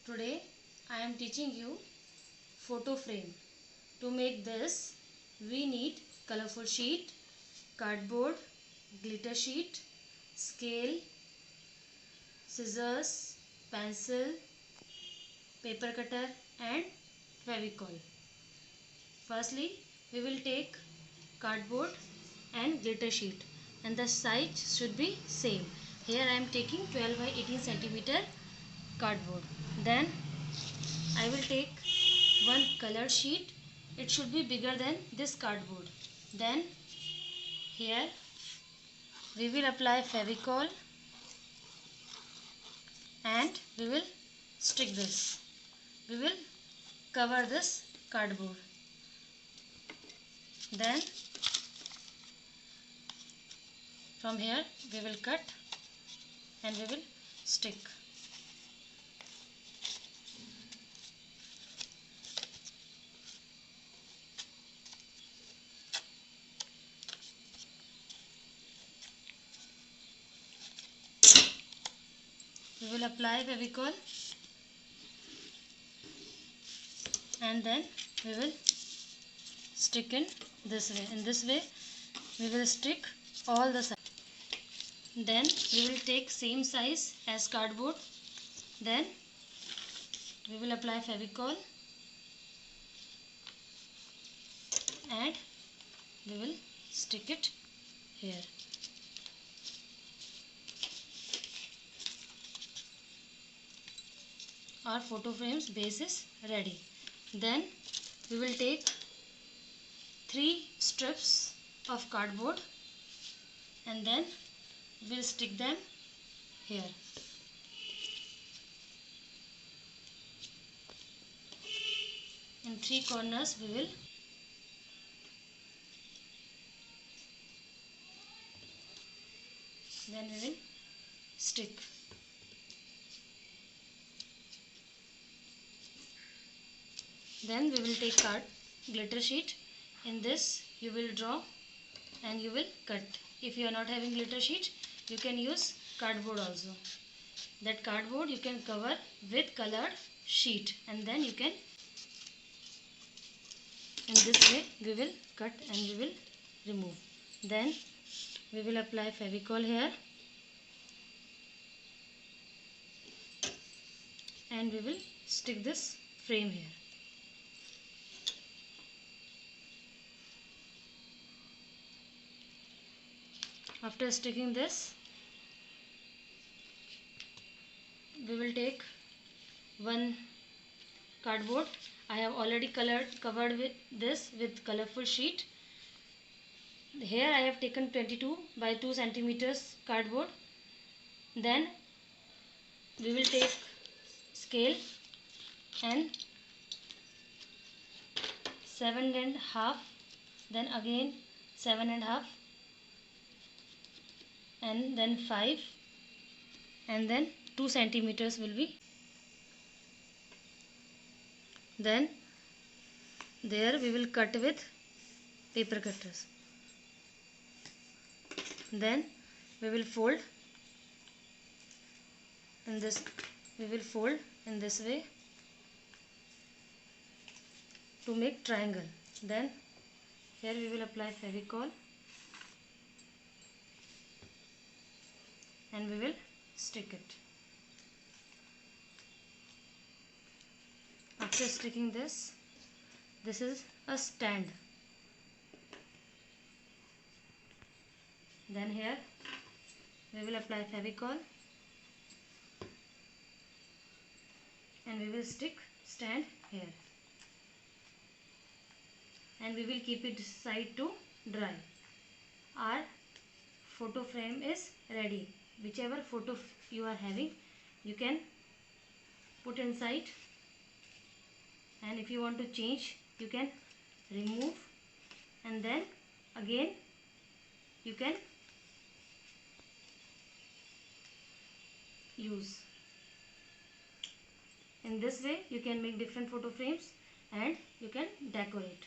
Today I am teaching you photo frame. To make this we need colorful sheet, cardboard, glitter sheet, scale, scissors, pencil, paper cutter and Fevicol. Firstly we will take cardboard and glitter sheet and the size should be same. Here I am taking 12 by 18 centimeter cardboard. Then I will take one color sheet. It should be bigger than this cardboard. Then here we will apply Fevicol and we will stick this. We will cover this cardboard. Then from here we will cut and we will stick. We will apply Fevicol and then we will stick in this way. In this way we will stick all the sides. Then we will take same size as cardboard. Then we will apply Fevicol and we will stick it here. Our photo frame's base is ready. Then we will take 3 strips of cardboard and then we will stick them here. In 3 corners we will stick. Then we will take glitter sheet. In this you will draw and you will cut. If you are not having glitter sheet, you can use cardboard also. That cardboard you can cover with colored sheet and then you can, in this way we will cut and we will remove. Then we will apply Fevicol here and we will stick this frame here. After sticking this, we will take one cardboard. I have already covered with this with colorful sheet. Here I have taken 22 by 2 centimeters cardboard. Then we will take scale and 7.5, then again 7.5, and then 5, and then 2 centimeters will be. Then there we will cut with paper cutters. Then we will fold in this. We will fold in this way to make triangle. Then here we will apply Fevicol and we will stick it. After sticking this is a stand. Then here we will apply Fevicol and we will stick stand here and we will keep it side to dry. Our photo frame is ready. Whichever photo you are having, you can put inside, and if you want to change, you can remove and then again you can use. In this way you can make different photo frames and you can decorate.